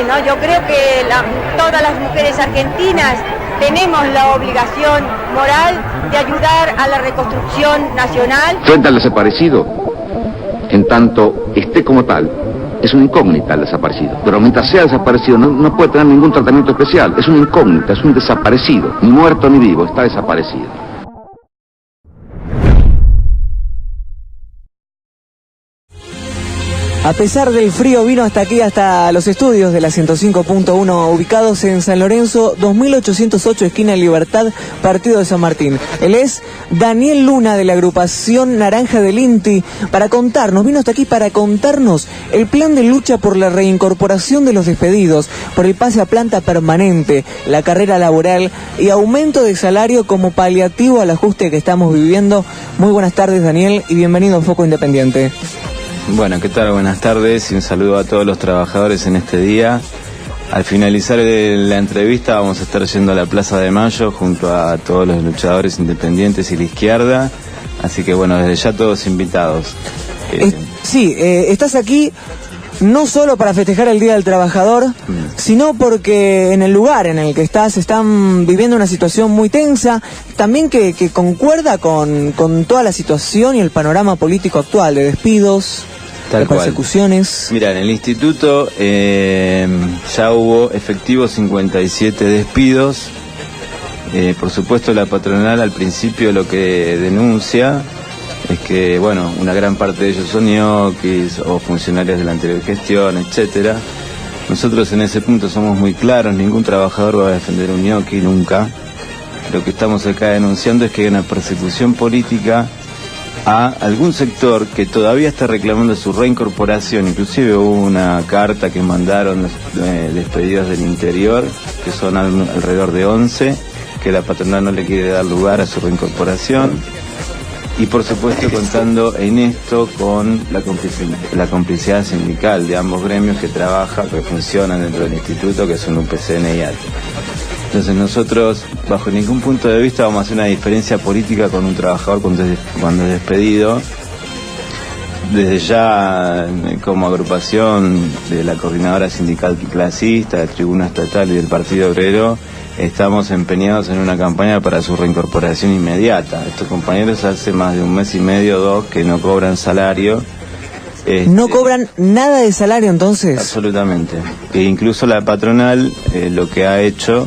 vez, ¿no? Yo creo que todas las mujeres argentinas tenemos la obligación moral de ayudar a la reconstrucción nacional. Frente al desaparecido, en tanto esté como tal, es una incógnita el desaparecido. Pero mientras sea desaparecido no puede tener ningún tratamiento especial. Es una incógnita, es un desaparecido. Ni muerto ni vivo, está desaparecido. A pesar del frío vino hasta aquí, hasta los estudios de la 105.1 ubicados en San Lorenzo, 2808 esquina Libertad, partido de San Martín. Él es Daniel Luna de la agrupación Naranja del INTI vino hasta aquí para contarnos el plan de lucha por la reincorporación de los despedidos, por el pase a planta permanente, la carrera laboral y aumento de salario como paliativo al ajuste que estamos viviendo. Muy buenas tardes, Daniel, y bienvenido a Foco Independiente. Bueno, ¿qué tal? Buenas tardes y un saludo a todos los trabajadores en este día. Al finalizar la entrevista vamos a estar yendo a la Plaza de Mayo junto a todos los luchadores independientes y la izquierda, así que bueno, desde ya todos invitados. Estás aquí no solo para festejar el Día del Trabajador, sino porque en el lugar en el que están viviendo una situación muy tensa, también que concuerda con toda la situación y el panorama político actual de despidos, de persecuciones. Mira, en el instituto ya hubo efectivos 57 despidos. Por supuesto la patronal al principio lo que denuncia es que, bueno, una gran parte de ellos son ñoquis o funcionarios de la anterior gestión, etcétera. Nosotros en ese punto somos muy claros, ningún trabajador va a defender un ñoqui nunca. Lo que estamos acá denunciando es que hay una persecución política a algún sector que todavía está reclamando su reincorporación. Inclusive hubo una carta que mandaron despedidos del interior, que son alrededor de 11, que la patronal no le quiere dar lugar a su reincorporación. Y por supuesto contando en esto con la complicidad sindical de ambos gremios que funcionan dentro del instituto, que son UPCN y ATE. Entonces nosotros, bajo ningún punto de vista, vamos a hacer una diferencia política con un trabajador cuando es despedido. Desde ya, como agrupación de la Coordinadora Sindical Clasista, de Tribuna Estatal y del Partido Obrero, estamos empeñados en una campaña para su reincorporación inmediata. Estos compañeros hace más de un mes y medio, 2, que no cobran salario. ¿No cobran nada de salario entonces? Absolutamente. E incluso la patronal lo que ha hecho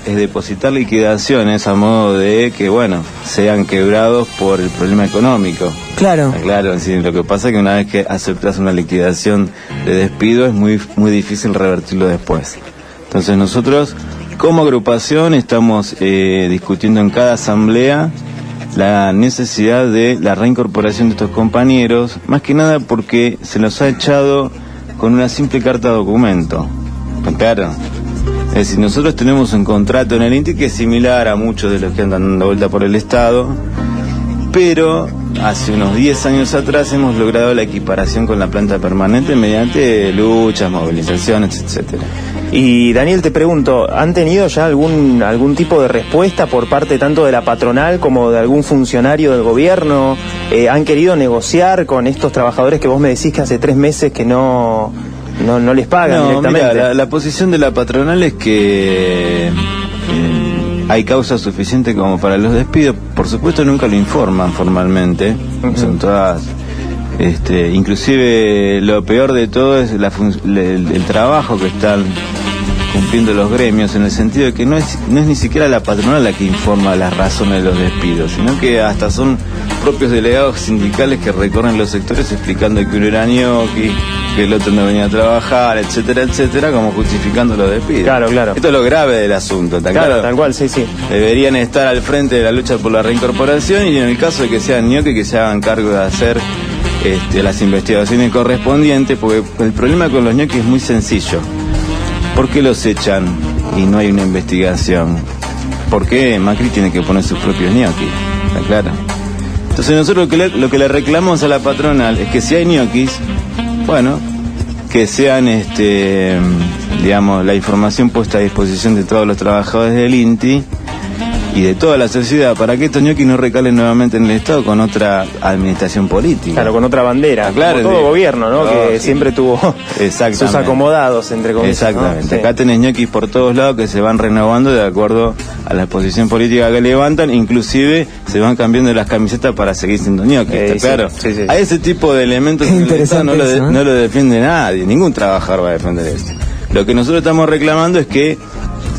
es depositar liquidaciones a modo de que, bueno, sean quebrados por el problema económico. Claro. Claro, sí, lo que pasa es que una vez que aceptas una liquidación de despido es muy difícil revertirlo después. Entonces nosotros, como agrupación, estamos discutiendo en cada asamblea la necesidad de la reincorporación de estos compañeros, más que nada porque se los ha echado con una simple carta documento. Claro. Es decir, nosotros tenemos un contrato en el INTI que es similar a muchos de los que andan dando vuelta por el Estado, pero hace unos 10 años atrás hemos logrado la equiparación con la planta permanente mediante luchas, movilizaciones, etcétera. Y Daniel, te pregunto, ¿han tenido ya algún tipo de respuesta por parte tanto de la patronal como de algún funcionario del gobierno? ¿Han querido negociar con estos trabajadores que vos me decís que hace 3 meses que no les pagan directamente? Mira, la posición de la patronal es que hay causa suficiente como para los despidos. Por supuesto nunca lo informan formalmente. Son todas... inclusive lo peor de todo es el trabajo que están cumpliendo los gremios, en el sentido de que no es ni siquiera la patronal la que informa las razones de los despidos, sino que hasta son propios delegados sindicales que recorren los sectores explicando que uno era ñoqui, que el otro no venía a trabajar, etcétera, etcétera, como justificando los despidos. Claro, claro. Esto es lo grave del asunto, ¿está claro? Tal cual, sí. Deberían estar al frente de la lucha por la reincorporación y en el caso de que sean ñoqui, que se hagan cargo de hacer las investigaciones correspondientes, porque el problema con los ñoquis es muy sencillo. ¿Por qué los echan y no hay una investigación? ¿Por qué Macri tiene que poner sus propios ñoquis? ¿Está claro? Entonces nosotros lo que le reclamamos a la patronal es que si hay ñoquis, bueno, que sean, digamos, la información puesta a disposición de todos los trabajadores del INTI y de toda la sociedad para que estos ñoquis no recalen nuevamente en el Estado con otra administración política. Claro, con otra bandera, claro, como todo gobierno, ¿no? Que sí, siempre tuvo sus acomodados, entre comillas. Exactamente, ¿no? Sí. Acá tenés ñoquis por todos lados que se van renovando de acuerdo a la posición política que levantan, inclusive se van cambiando las camisetas para seguir siendo ñoquis, ¿está claro? Sí. A ese tipo de elementos en el Estado no lo defiende nadie, ningún trabajador va a defender eso. Lo que nosotros estamos reclamando es que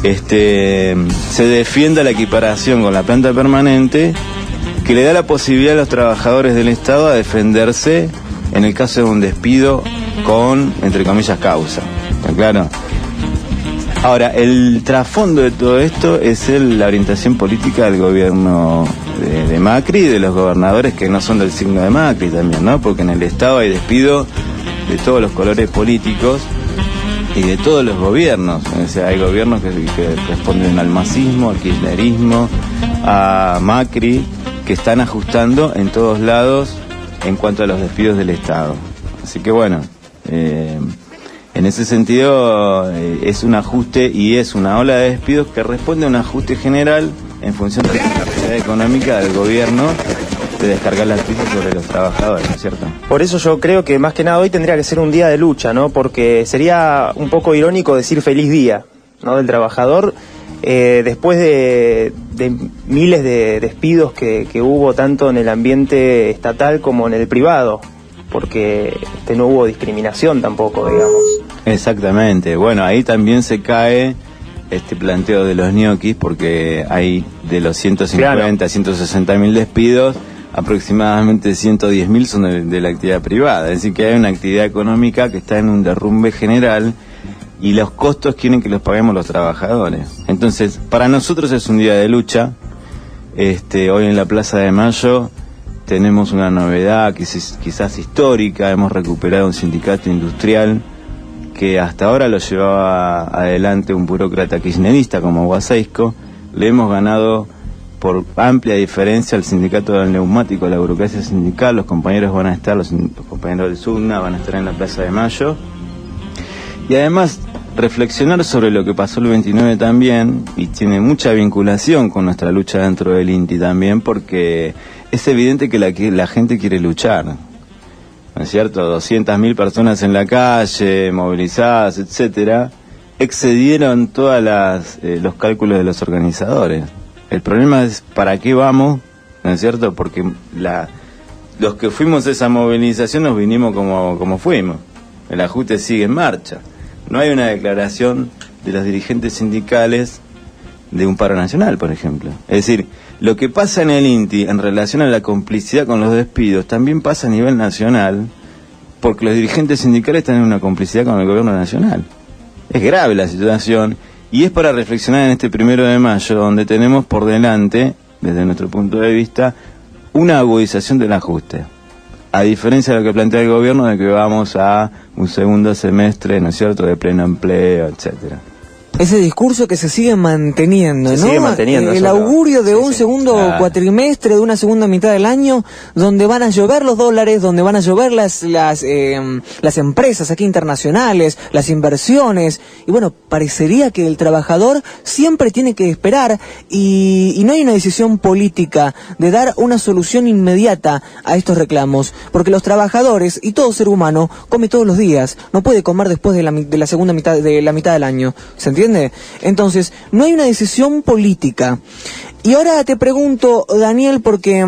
se defienda la equiparación con la planta permanente, que le da la posibilidad a los trabajadores del Estado a defenderse en el caso de un despido con, entre comillas, causa. ¿Está claro? Ahora, el trasfondo de todo esto es la orientación política del gobierno de Macri y de los gobernadores que no son del signo de Macri también, ¿no? Porque en el Estado hay despido de todos los colores políticos y de todos los gobiernos. O sea, hay gobiernos que responden al masismo, al kirchnerismo, a Macri, que están ajustando en todos lados en cuanto a los despidos del Estado. Así que bueno, en ese sentido es un ajuste y es una ola de despidos que responde a un ajuste general en función de la capacidad económica del gobierno de descargar las crisis sobre los trabajadores, ¿no es cierto? Por eso yo creo que más que nada hoy tendría que ser un día de lucha, ¿no? Porque sería un poco irónico decir feliz día, ¿no? Del trabajador, después de miles de despidos que hubo tanto en el ambiente estatal como en el privado, porque no hubo discriminación tampoco, digamos. Exactamente, bueno, ahí también se cae este planteo de los ñoquis, porque hay de los 150 a 160.000 despidos, aproximadamente 110.000 son de la actividad privada, es decir que hay una actividad económica que está en un derrumbe general y los costos quieren que los paguemos los trabajadores. Entonces, para nosotros es un día de lucha. Hoy en la Plaza de Mayo tenemos una novedad quizás histórica, hemos recuperado un sindicato industrial que hasta ahora lo llevaba adelante un burócrata kirchnerista como Guasaisco. Le hemos ganado por amplia diferencia al sindicato del neumático, la burocracia sindical. Los compañeros van a estar, los compañeros del SUGNA van a estar en la Plaza de Mayo. Y además reflexionar sobre lo que pasó el 29 también, y tiene mucha vinculación con nuestra lucha dentro del INTI también, porque es evidente que la gente quiere luchar, ¿no es cierto? 200.000 personas en la calle, movilizadas, etcétera, excedieron todos los cálculos de los organizadores. El problema es para qué vamos, ¿no es cierto? Porque los que fuimos a esa movilización nos vinimos como fuimos. El ajuste sigue en marcha. No hay una declaración de los dirigentes sindicales de un paro nacional, por ejemplo. Es decir, lo que pasa en el INTI en relación a la complicidad con los despidos también pasa a nivel nacional, porque los dirigentes sindicales están en una complicidad con el gobierno nacional. Es grave la situación y es para reflexionar en este 1 de mayo, donde tenemos por delante, desde nuestro punto de vista, una agudización del ajuste. A diferencia de lo que plantea el gobierno, de que vamos a un segundo semestre, ¿no es cierto?, de pleno empleo, etcétera. Ese discurso que se sigue manteniendo, ¿no? Sigue manteniendo. El augurio de un segundo cuatrimestre, de una segunda mitad del año, donde van a llover los dólares, donde van a llover las empresas aquí internacionales, las inversiones, y bueno, parecería que el trabajador siempre tiene que esperar y no hay una decisión política de dar una solución inmediata a estos reclamos, porque los trabajadores y todo ser humano come todos los días, no puede comer después de la segunda mitad del año, ¿se entiende? Entonces, no hay una decisión política. Y ahora te pregunto, Daniel, porque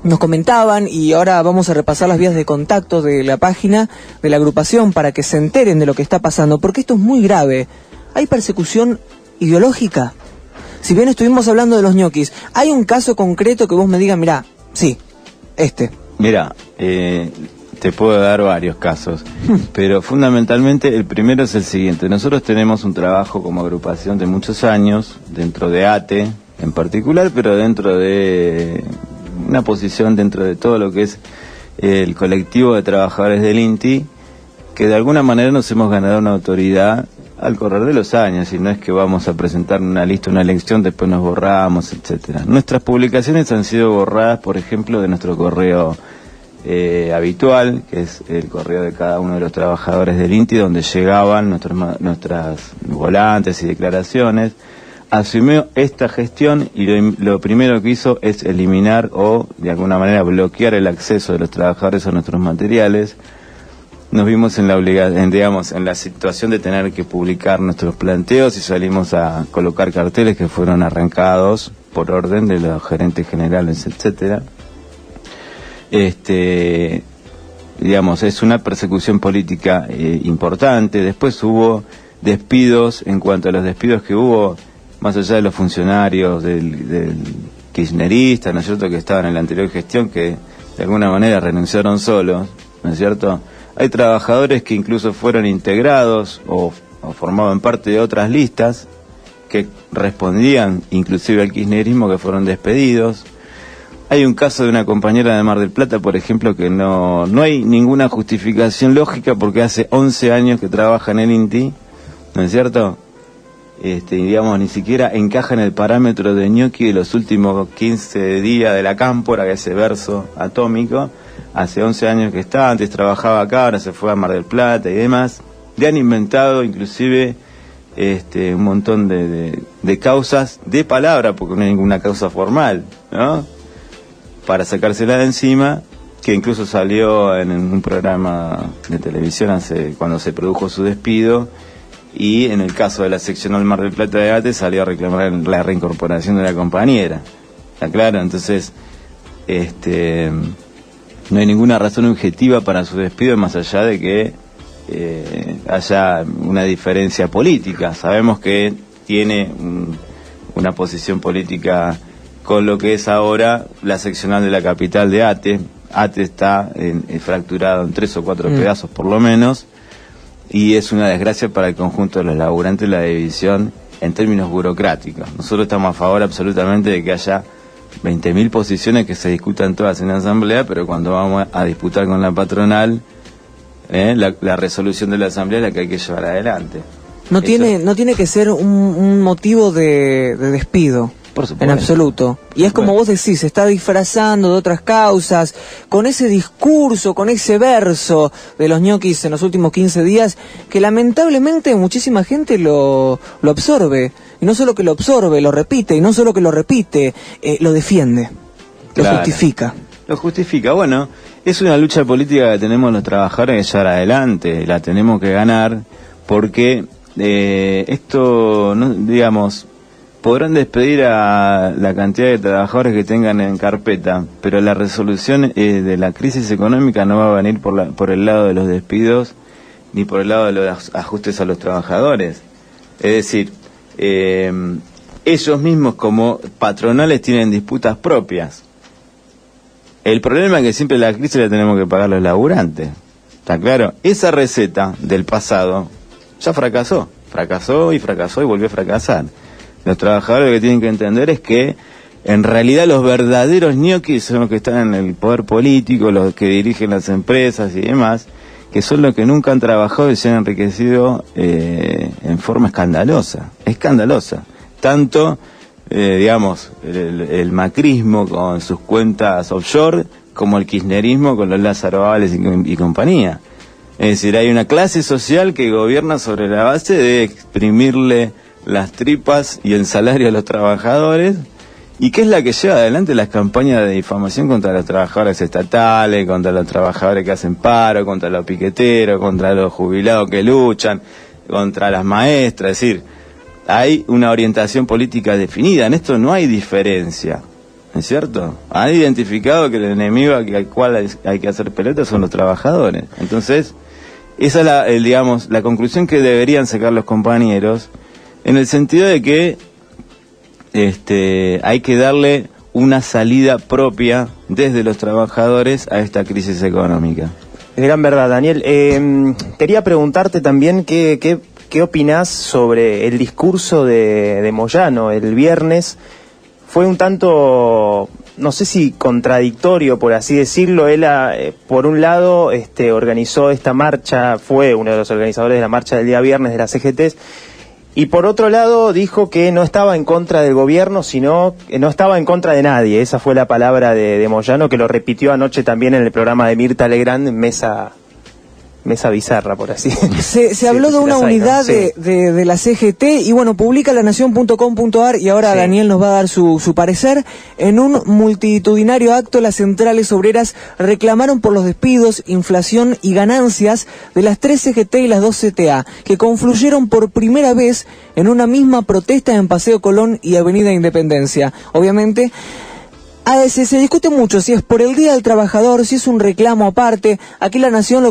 nos comentaban, y ahora vamos a repasar las vías de contacto de la página de la agrupación para que se enteren de lo que está pasando, porque esto es muy grave. ¿Hay persecución ideológica? Si bien estuvimos hablando de los ñoquis, ¿hay un caso concreto que vos me digas, mirá, sí, Mira, te puedo dar varios casos, pero fundamentalmente el primero es el siguiente. Nosotros tenemos un trabajo como agrupación de muchos años, dentro de ATE en particular, pero dentro de una posición dentro de todo lo que es el colectivo de trabajadores del INTI, que de alguna manera nos hemos ganado una autoridad al correr de los años, y no es que vamos a presentar una lista, una elección, después nos borramos, etcétera. Nuestras publicaciones han sido borradas, por ejemplo, de nuestro correo habitual, que es el correo de cada uno de los trabajadores del INTI, donde llegaban nuestras volantes y declaraciones. asumió esta gestión y lo primero que hizo es eliminar o de alguna manera bloquear el acceso de los trabajadores a nuestros materiales. Nos vimos en en la situación de tener que publicar nuestros planteos y salimos a colocar carteles que fueron arrancados por orden de los gerentes generales, etcétera. Es una persecución política importante. Después hubo despidos. En cuanto a los despidos que hubo, más allá de los funcionarios del kirchnerista, ¿no es cierto?, que estaban en la anterior gestión, que de alguna manera renunciaron solos, ¿no es cierto?, hay trabajadores que incluso fueron integrados o formaban parte de otras listas que respondían inclusive al kirchnerismo, que fueron despedidos. Hay un caso de una compañera de Mar del Plata, por ejemplo, que no hay ninguna justificación lógica porque hace 11 años que trabaja en el INTI, ¿no es cierto?, ni siquiera encaja en el parámetro de ñoqui de los últimos 15 días de la cámpora, que es ese verso atómico. Hace 11 años que está, antes trabajaba acá, ahora se fue a Mar del Plata y demás. Le han inventado inclusive un montón de causas de palabra, porque no hay ninguna causa formal, ¿no?, para sacársela de encima, que incluso salió en un programa de televisión cuando se produjo su despido. Y en el caso de la seccional Mar del Plata de ATE salió a reclamar la reincorporación de la compañera. ¿Está claro? Entonces, no hay ninguna razón objetiva para su despido, más allá de que haya una diferencia política. Sabemos que tiene una posición política con lo que es ahora la seccional de la capital de ATE. ATE está fracturado en 3 o 4 pedazos por lo menos, y es una desgracia para el conjunto de los laburantes la división en términos burocráticos. Nosotros estamos a favor absolutamente de que haya 20.000 posiciones que se discutan todas en la asamblea, pero cuando vamos a disputar con la patronal, la resolución de la asamblea es la que hay que llevar adelante. No tiene que ser un motivo de despido. Por supuesto. En absoluto. Y es como vos decís, se está disfrazando de otras causas, con ese discurso, con ese verso de los ñoquis en los últimos 15 días, que lamentablemente muchísima gente lo absorbe. Y no solo que lo absorbe, lo repite, y no solo que lo repite, lo defiende, lo justifica. Lo justifica. Bueno, es una lucha política que tenemos los trabajadores que llevar adelante, la tenemos que ganar, porque esto, podrán despedir a la cantidad de trabajadores que tengan en carpeta, pero la resolución de la crisis económica no va a venir por el lado de los despidos ni por el lado de los ajustes a los trabajadores. Es decir, ellos mismos como patronales tienen disputas propias. El problema es que siempre la crisis la tenemos que pagar los laburantes. ¿Está claro? Esa receta del pasado ya fracasó y volvió a fracasar. Los trabajadores lo que tienen que entender es que en realidad los verdaderos ñoquis son los que están en el poder político, los que dirigen las empresas y demás, que son los que nunca han trabajado y se han enriquecido en forma escandalosa. Tanto, el macrismo con sus cuentas offshore, como el kirchnerismo con los Lázaro Báez y compañía. Es decir, hay una clase social que gobierna sobre la base de exprimirle las tripas y el salario a los trabajadores, y que es la que lleva adelante las campañas de difamación contra los trabajadores estatales, contra los trabajadores que hacen paro, contra los piqueteros, contra los jubilados que luchan, contra las maestras. Es decir, hay una orientación política definida, en esto no hay diferencia, ¿no es cierto? Han identificado que el enemigo al cual hay que hacer pelota son los trabajadores. Entonces, esa es la conclusión que deberían sacar los compañeros, en el sentido de que hay que darle una salida propia desde los trabajadores a esta crisis económica. Es gran verdad, Daniel. Quería preguntarte también qué opinás sobre el discurso de Moyano el viernes. Fue un tanto, no sé si contradictorio, por así decirlo. Él, por un lado, organizó esta marcha, fue uno de los organizadores de la marcha del día viernes de las CGTs, y por otro lado dijo que no estaba en contra del gobierno, sino que no estaba en contra de nadie. Esa fue la palabra de Moyano, que lo repitió anoche también en el programa de Mirta Legrand, Mesa mesa bizarra, por así. Se habló de una unidad de la CGT y bueno, publica lanación.com.ar y ahora Daniel nos va a dar su parecer. En un multitudinario acto, las centrales obreras reclamaron por los despidos, inflación y ganancias de las 3 CGT y las 2 CTA, que confluyeron por primera vez en una misma protesta en Paseo Colón y Avenida Independencia. Obviamente, se discute mucho si es por el Día del Trabajador, si es un reclamo aparte. Aquí La Nación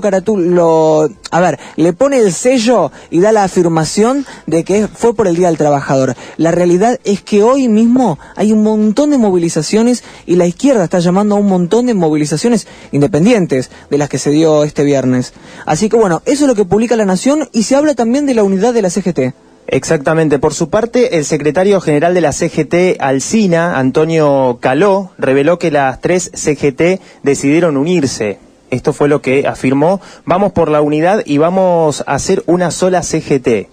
le pone el sello y da la afirmación de que fue por el Día del Trabajador. La realidad es que hoy mismo hay un montón de movilizaciones y la izquierda está llamando a un montón de movilizaciones independientes de las que se dio este viernes. Así que bueno, eso es lo que publica La Nación y se habla también de la unidad de la CGT. Exactamente. Por su parte, el secretario general de la CGT Alsina, Antonio Caló, reveló que las 3 CGT decidieron unirse. Esto fue lo que afirmó: vamos por la unidad y vamos a hacer una sola CGT.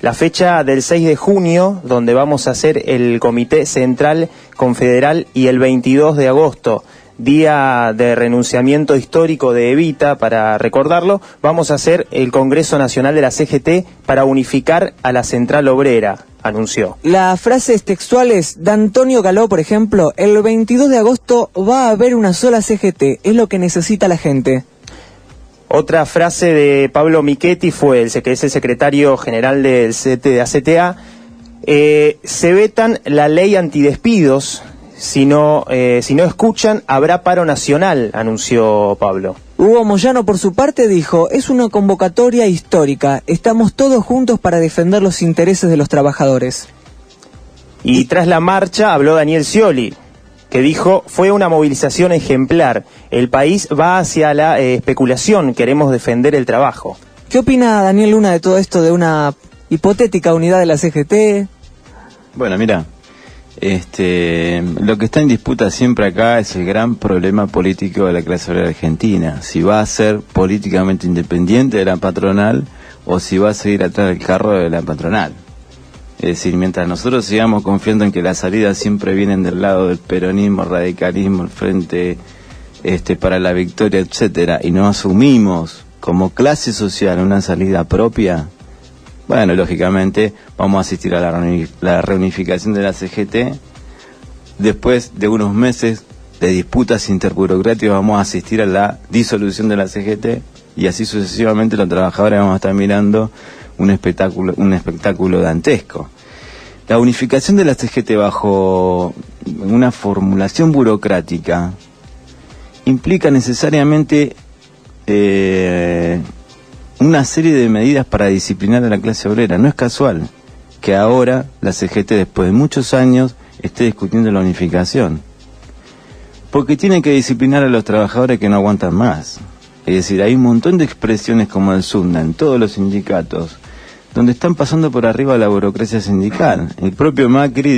La fecha del 6 de junio, donde vamos a hacer el Comité Central Confederal, y el 22 de agosto, día de renunciamiento histórico de Evita, para recordarlo, vamos a hacer el Congreso Nacional de la CGT para unificar a la Central Obrera, anunció. Las frases textuales de Antonio Caló, por ejemplo: el 22 de agosto va a haber una sola CGT, es lo que necesita la gente. Otra frase de Pablo Michetti fue, que es el secretario general del CTA, se vetan la ley antidespidos. Si no escuchan, habrá paro nacional, anunció Pablo. Hugo Moyano, por su parte, dijo: es una convocatoria histórica, estamos todos juntos para defender los intereses de los trabajadores. Y tras la marcha habló Daniel Scioli, que dijo: fue una movilización ejemplar, el país va hacia la especulación, queremos defender el trabajo. ¿Qué opina Daniel Luna de todo esto, de una hipotética unidad de la CGT? Bueno, mira, lo que está en disputa siempre acá es el gran problema político de la clase obrera argentina: si va a ser políticamente independiente de la patronal o si va a seguir atrás del carro de la patronal. Es decir, mientras nosotros sigamos confiando en que las salidas siempre vienen del lado del peronismo, radicalismo, el frente para la victoria, etcétera, y no asumimos como clase social una salida propia, bueno, lógicamente vamos a asistir a la reunificación de la CGT. Después de unos meses de disputas interburocráticas vamos a asistir a la disolución de la CGT, y así sucesivamente los trabajadores vamos a estar mirando un espectáculo dantesco. La unificación de la CGT bajo una formulación burocrática implica necesariamente una serie de medidas para disciplinar a la clase obrera. No es casual que ahora la CGT, después de muchos años, esté discutiendo la unificación, porque tiene que disciplinar a los trabajadores que no aguantan más. Es decir, hay un montón de expresiones como el SUNDA en todos los sindicatos, donde están pasando por arriba la burocracia sindical. El propio Macri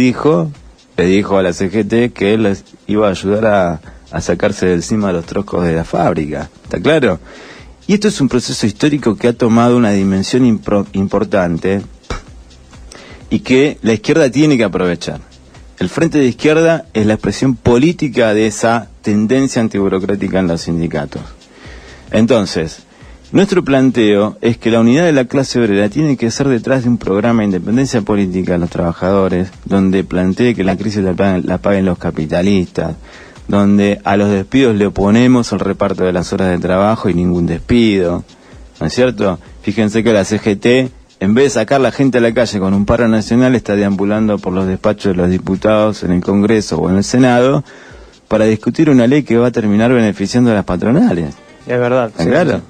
le dijo a la CGT que él les iba a ayudar a sacarse de encima los troscos de la fábrica. ¿Está claro? Y esto es un proceso histórico que ha tomado una dimensión importante y que la izquierda tiene que aprovechar. El Frente de Izquierda es la expresión política de esa tendencia antiburocrática en los sindicatos. Entonces, nuestro planteo es que la unidad de la clase obrera tiene que ser detrás de un programa de independencia política de los trabajadores, donde plantee que la crisis la paguen los capitalistas, donde a los despidos le oponemos el reparto de las horas de trabajo y ningún despido, ¿no es cierto? Fíjense que la CGT, en vez de sacar la gente a la calle con un paro nacional, está deambulando por los despachos de los diputados en el Congreso o en el Senado para discutir una ley que va a terminar beneficiando a las patronales. Es verdad. ¿Está claro?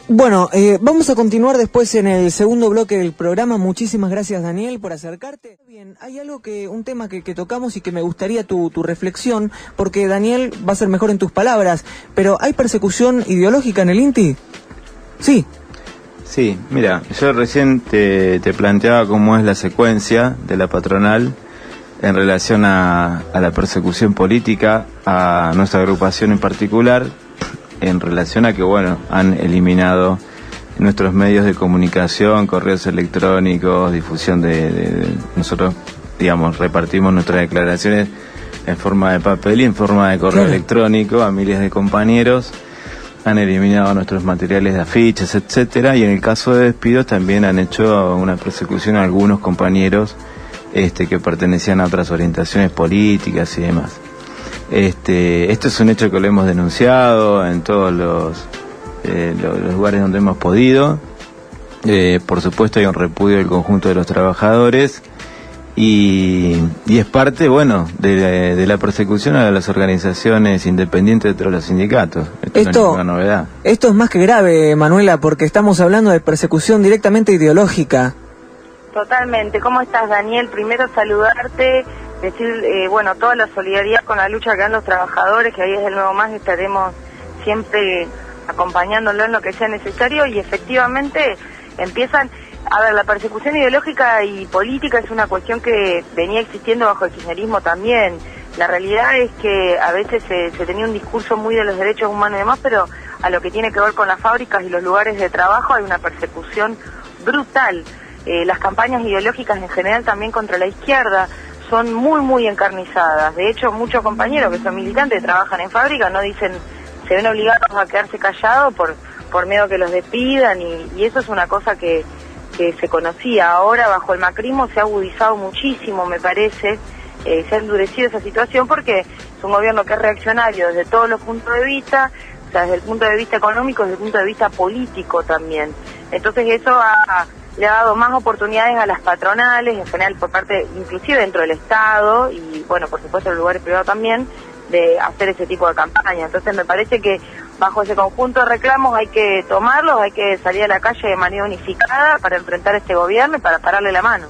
Bueno, vamos a continuar después en el segundo bloque del programa. Muchísimas gracias, Daniel, por acercarte. Bien, hay un tema que tocamos y que me gustaría tu reflexión, porque Daniel va a ser mejor en tus palabras, pero ¿hay persecución ideológica en el INTI? Sí. Sí, mira, yo recién te planteaba cómo es la secuencia de la patronal en relación a la persecución política, a nuestra agrupación en particular, en relación a que, bueno, han eliminado nuestros medios de comunicación, correos electrónicos, difusión de nosotros, digamos, repartimos nuestras declaraciones en forma de papel y en forma de correo electrónico a miles de compañeros, han eliminado nuestros materiales de afiches, etcétera, y en el caso de despidos también han hecho una persecución a algunos compañeros que pertenecían a otras orientaciones políticas y demás. Esto es un hecho que lo hemos denunciado en todos los lugares donde hemos podido. Por supuesto hay un repudio del conjunto de los trabajadores y es parte, bueno, de la persecución a las organizaciones independientes de los sindicatos. Esto no es ninguna novedad. Esto es más que grave, Manuela, porque estamos hablando de persecución directamente ideológica. Totalmente. ¿Cómo estás, Daniel? Primero saludarte, decir, bueno, toda la solidaridad con la lucha que dan los trabajadores, que ahí desde el Nuevo Más estaremos siempre acompañándolo en lo que sea necesario, y efectivamente empiezan. A ver, la persecución ideológica y política es una cuestión que venía existiendo bajo el kirchnerismo también. La realidad es que a veces se tenía un discurso muy de los derechos humanos y demás, pero a lo que tiene que ver con las fábricas y los lugares de trabajo hay una persecución brutal. Las campañas ideológicas en general también contra la izquierda son muy, muy encarnizadas. De hecho, muchos compañeros que son militantes trabajan en fábrica, no dicen, se ven obligados a quedarse callados por miedo a que los despidan, y eso es una cosa que se conocía. Ahora bajo el macrismo se ha agudizado muchísimo, me parece, se ha endurecido esa situación porque es un gobierno que es reaccionario desde todos los puntos de vista, o sea, desde el punto de vista económico, desde el punto de vista político también. Entonces eso le ha dado más oportunidades a las patronales, en general por parte, inclusive dentro del Estado, y bueno, por supuesto en el lugar privado también, de hacer ese tipo de campaña. Entonces me parece que bajo ese conjunto de reclamos hay que tomarlos, hay que salir a la calle de manera unificada para enfrentar a este gobierno y para pararle la mano.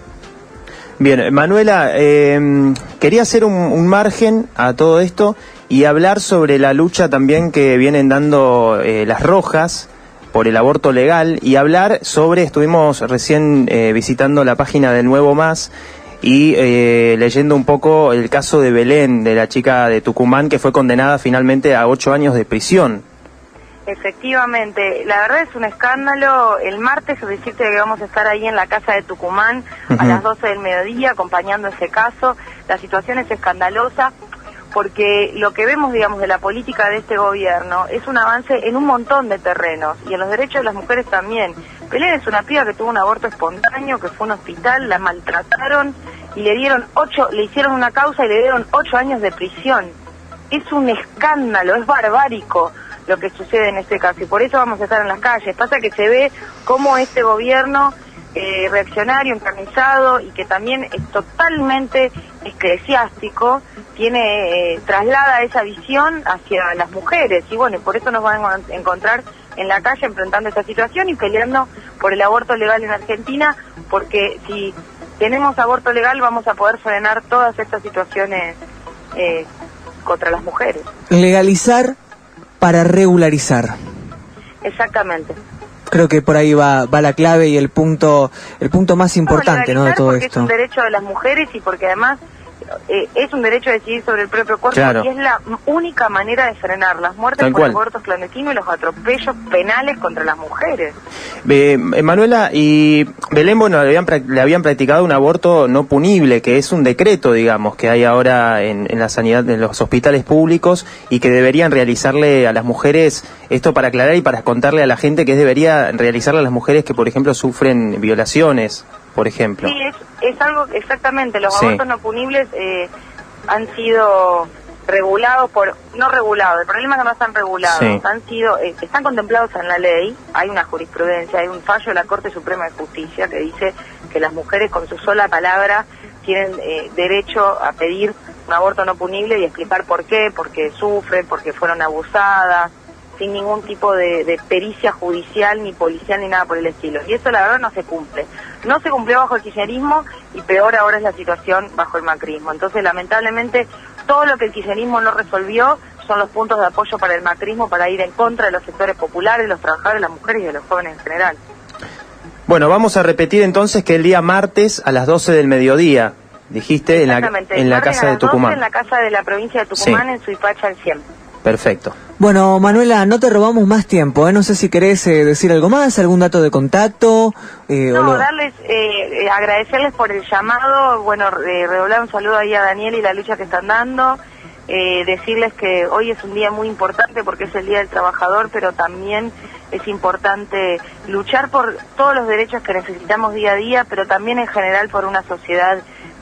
Bien, Manuela, quería hacer un margen a todo esto y hablar sobre la lucha también que vienen dando las Rojas por el aborto legal, y hablar sobre, estuvimos recién visitando la página del Nuevo Más y leyendo un poco el caso de Belén, de la chica de Tucumán que fue condenada finalmente a 8 años de prisión. Efectivamente, la verdad es un escándalo. El martes, decirte que vamos a estar ahí en la casa de Tucumán a las 12 del mediodía acompañando ese caso. La situación es escandalosa porque lo que vemos, digamos, de la política de este gobierno es un avance en un montón de terrenos, y en los derechos de las mujeres también. Belén es una piba que tuvo un aborto espontáneo, que fue a un hospital, la maltrataron y le hicieron una causa y le dieron 8 años de prisión. Es un escándalo, es barbárico lo que sucede en este caso, y por eso vamos a estar en las calles. Pasa que se ve cómo este gobierno reaccionario, encarnizado, y que también es totalmente eclesiástico, traslada esa visión hacia las mujeres, y bueno, por eso nos van a encontrar en la calle enfrentando esta situación y peleando por el aborto legal en Argentina, porque si tenemos aborto legal vamos a poder frenar todas estas situaciones contra las mujeres. Legalizar para regularizar. Exactamente. Creo que por ahí va la clave y el punto más importante, ¿no?, de todo esto. Es un derecho de las mujeres, y porque además es un derecho a decidir sobre el propio cuerpo, claro, y es la única manera de frenar las muertes por abortos clandestinos y los atropellos penales contra las mujeres. Manuela, y Belén, bueno, le habían practicado un aborto no punible, que es un decreto, digamos, que hay ahora en la sanidad, en los hospitales públicos, y que deberían realizarle a las mujeres, esto para aclarar y para contarle a la gente que debería realizarle a las mujeres que, por ejemplo, sufren violaciones, por ejemplo. Sí, es algo, exactamente, los abortos no punibles han sido regulados el problema es que no están regulados, están contemplados en la ley. Hay una jurisprudencia, hay un fallo de la Corte Suprema de Justicia que dice que las mujeres con su sola palabra tienen derecho a pedir un aborto no punible y explicar por qué, porque sufren, porque fueron abusadas, sin ningún tipo de pericia judicial, ni policial, ni nada por el estilo. Y eso la verdad no se cumple. No se cumplió bajo el kirchnerismo, y peor ahora es la situación bajo el macrismo. Entonces, lamentablemente, todo lo que el kirchnerismo no resolvió son los puntos de apoyo para el macrismo, para ir en contra de los sectores populares, los trabajadores, las mujeres y de los jóvenes en general. Bueno, vamos a repetir entonces que el día martes a las 12 del mediodía, dijiste, en la casa de Tucumán. En la casa de la provincia de Tucumán, en Suipacha al 100. Perfecto. Bueno, Manuela, no te robamos más tiempo, no sé si querés decir algo más, algún dato de contacto. Agradecerles por el llamado, bueno, redoblar un saludo ahí a Daniel y la lucha que están dando. decirles que hoy es un día muy importante porque es el Día del Trabajador, pero también es importante luchar por todos los derechos que necesitamos día a día, pero también en general por una sociedad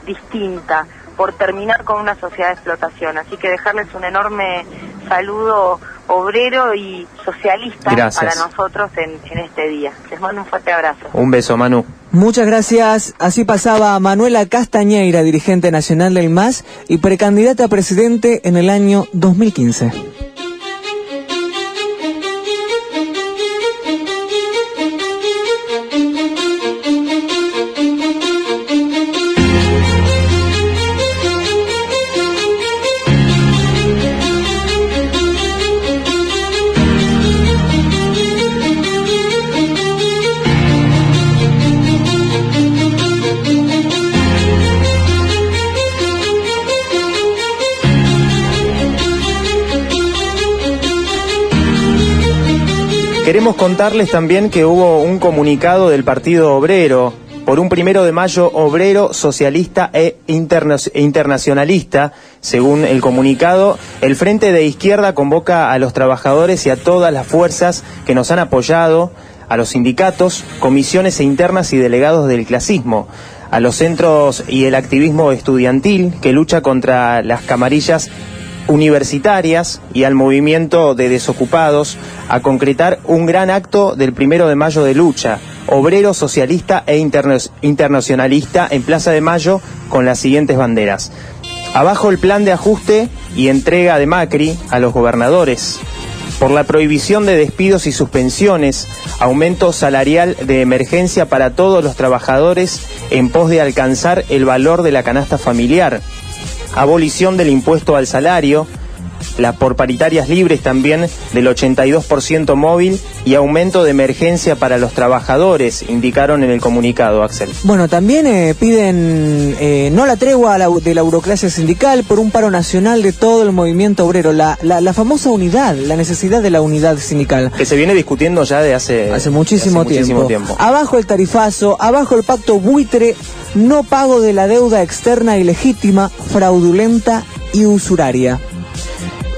distinta, por terminar con una sociedad de explotación. Así que dejarles un enorme saludo obrero y socialista. Gracias. Para nosotros en este día. Les mando un fuerte abrazo. Un beso, Manu. Muchas gracias. Así pasaba Manuela Castañeira, dirigente nacional del MAS y precandidata a presidente en el año 2015. Queremos contarles también que hubo un comunicado del Partido Obrero por un 1 de mayo obrero, socialista e internacionalista. Según el comunicado, el Frente de Izquierda convoca a los trabajadores y a todas las fuerzas que nos han apoyado, a los sindicatos, comisiones internas y delegados del clasismo, a los centros y el activismo estudiantil que lucha contra las camarillas universitarias y al movimiento de desocupados a concretar un gran acto del 1 de mayo de lucha, obrero, socialista e internacionalista en Plaza de Mayo con las siguientes banderas. Abajo el plan de ajuste y entrega de Macri a los gobernadores. Por la prohibición de despidos y suspensiones, aumento salarial de emergencia para todos los trabajadores en pos de alcanzar el valor de la canasta familiar. Abolición del impuesto al salario, por paritarias libres también del 82% móvil y aumento de emergencia para los trabajadores, indicaron en el comunicado, Axel. Bueno, también piden no la tregua de la burocracia sindical por un paro nacional de todo el movimiento obrero, la famosa unidad, la necesidad de la unidad sindical. Que se viene discutiendo ya de hace muchísimo tiempo. Abajo el tarifazo, abajo el pacto buitre, no pago de la deuda externa ilegítima, fraudulenta y usuraria.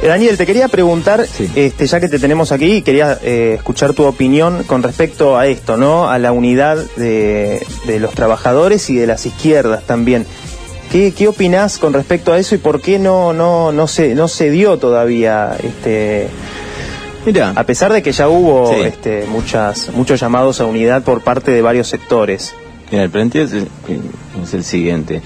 Daniel, te quería preguntar, ya que te tenemos aquí, quería escuchar tu opinión con respecto a esto, ¿no? A la unidad de los trabajadores y de las izquierdas también. ¿Qué opinás con respecto a eso y por qué no se dio todavía Mirá, a pesar de que ya hubo muchos llamados a unidad por parte de varios sectores? Mira, el planteo es el siguiente.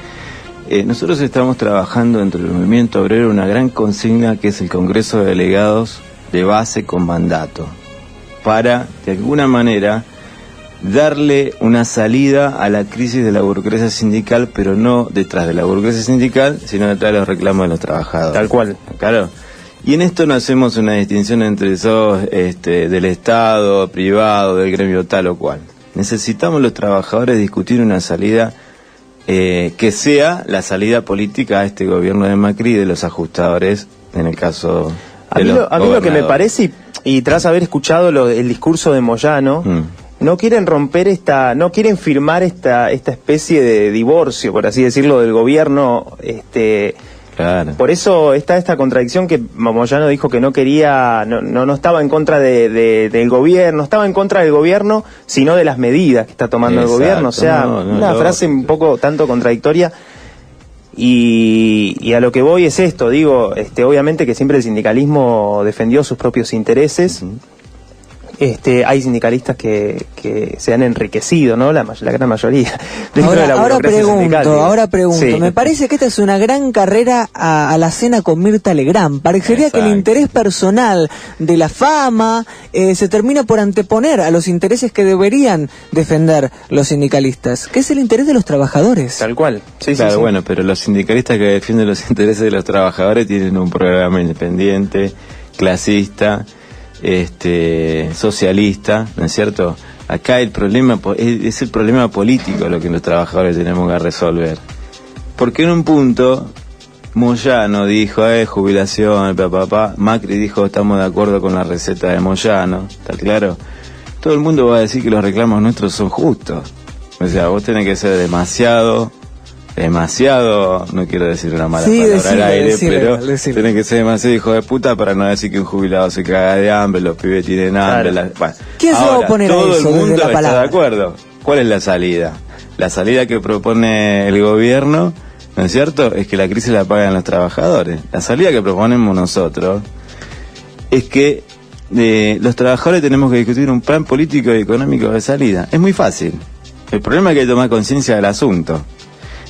Nosotros estamos trabajando dentro del movimiento obrero una gran consigna que es el Congreso de Delegados de base con mandato, para, de alguna manera, darle una salida a la crisis de la burocracia sindical, pero no detrás de la burocracia sindical, sino detrás de los reclamos de los trabajadores. Tal cual. Claro. Y en esto no hacemos una distinción entre del Estado, privado, del gremio tal o cual. Necesitamos los trabajadores discutir una salida que sea la salida política a este gobierno de Macri y de los ajustadores, en el caso de a mí lo que me parece, y tras haber escuchado el discurso de Moyano, no quieren romper no quieren firmar esta especie de divorcio, por así decirlo, del gobierno. Claro. Por eso está esta contradicción que Moyano dijo que no quería, no estaba en contra del gobierno, estaba en contra del gobierno, sino de las medidas que está tomando el gobierno. O sea, una frase un poco tanto contradictoria. Y a lo que voy es esto, digo, obviamente que siempre el sindicalismo defendió sus propios intereses. Hay sindicalistas que se han enriquecido, ¿no? La gran mayoría. Ahora pregunto, sí. Me parece que esta es una gran carrera a la cena con Mirta Legrand. Parecería que el interés personal de la fama se termina por anteponer a los intereses que deberían defender los sindicalistas, que es el interés de los trabajadores. Tal cual. Sí, claro, bueno, pero los sindicalistas que defienden los intereses de los trabajadores tienen un programa independiente, clasista, socialista, ¿no es cierto? Acá el problema es el problema político lo que los trabajadores tenemos que resolver. Porque en un punto Moyano dijo, jubilación, Macri dijo, estamos de acuerdo con la receta de Moyano, ¿está claro? Todo el mundo va a decir que los reclamos nuestros son justos. O sea, vos tenés que ser demasiado demasiado, no quiero decir una mala palabra al aire, pero tienen que ser demasiado hijo de puta para no decir que un jubilado se caga de hambre, los pibes tienen hambre. Bueno, ¿quién se va a oponer a eso? Todo el mundo desde la está palabra? de acuerdo. ¿Cuál es la salida? La salida que propone el gobierno, ¿no es cierto?, es que la crisis la pagan los trabajadores. La salida que proponemos nosotros es que los trabajadores tenemos que discutir un plan político y económico de salida. Es muy fácil. El problema es que hay que tomar conciencia del asunto.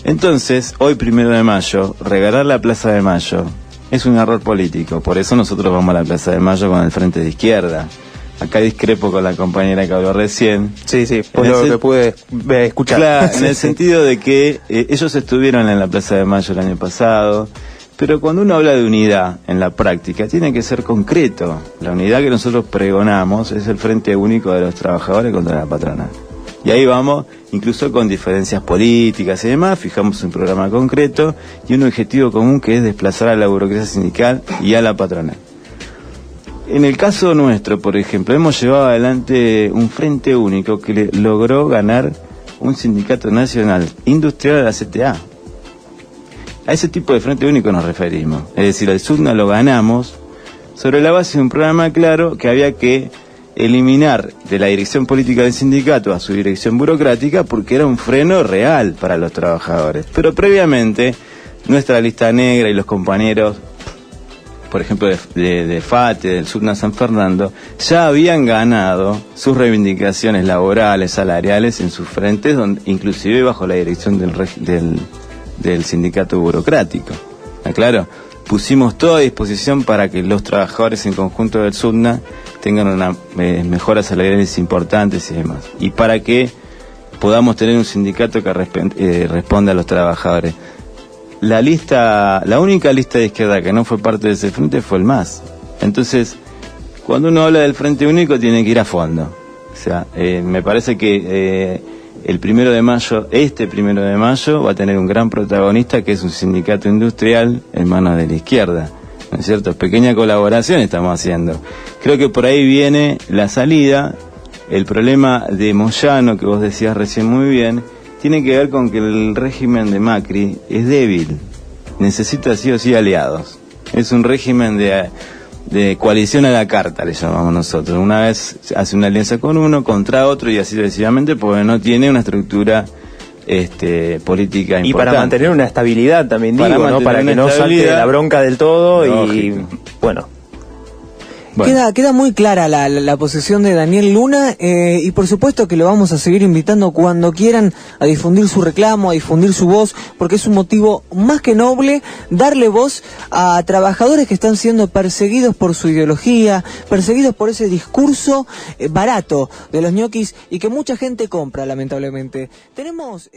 Entonces, hoy 1 de mayo, regalar la Plaza de Mayo es un error político. Por eso nosotros vamos a la Plaza de Mayo con el Frente de Izquierda. Acá discrepo con la compañera que habló recién. Sí, por lo que pude escuchar. Claro, en el sentido de que ellos estuvieron en la Plaza de Mayo el año pasado, pero cuando uno habla de unidad en la práctica, tiene que ser concreto. La unidad que nosotros pregonamos es el Frente Único de los Trabajadores contra la patronal. Y ahí vamos, incluso con diferencias políticas y demás, fijamos un programa concreto y un objetivo común que es desplazar a la burocracia sindical y a la patronal. En el caso nuestro, por ejemplo, hemos llevado adelante un frente único que logró ganar un sindicato nacional industrial a la CTA. A ese tipo de frente único nos referimos. Es decir, el SUTNA lo ganamos sobre la base de un programa claro que había que eliminar de la dirección política del sindicato a su dirección burocrática porque era un freno real para los trabajadores. Pero previamente, nuestra lista negra y los compañeros, por ejemplo, de FATE, del SUTNA San Fernando, ya habían ganado sus reivindicaciones laborales, salariales en sus frentes, inclusive bajo la dirección del sindicato burocrático. ¿Está claro? Pusimos todo a disposición para que los trabajadores en conjunto del SUTNA tengan unas mejoras salariales importantes y demás. Y para que podamos tener un sindicato que responda a los trabajadores. La única lista de izquierda que no fue parte de ese frente fue el MAS. Entonces, cuando uno habla del Frente Único tiene que ir a fondo. O sea, me parece que el 1 de mayo, este 1 de mayo, va a tener un gran protagonista que es un sindicato industrial en manos de la izquierda. ¿No es cierto? Pequeña colaboración estamos haciendo. Creo que por ahí viene la salida. El problema de Moyano, que vos decías recién muy bien, tiene que ver con que el régimen de Macri es débil. Necesita sí o sí aliados. Es un régimen de coalición a la carta, le llamamos nosotros. Una vez hace una alianza con uno, contra otro y así sucesivamente, porque no tiene una estructura política importante. Y para mantener una estabilidad también, digo, ¿no? Para que no salte la bronca del todo. Lógico. Y bueno. Queda muy clara la posición de Daniel Luna y por supuesto que lo vamos a seguir invitando cuando quieran a difundir su reclamo, a difundir su voz, porque es un motivo más que noble darle voz a trabajadores que están siendo perseguidos por su ideología, perseguidos por ese discurso barato de los ñoquis y que mucha gente compra, lamentablemente. Tenemos...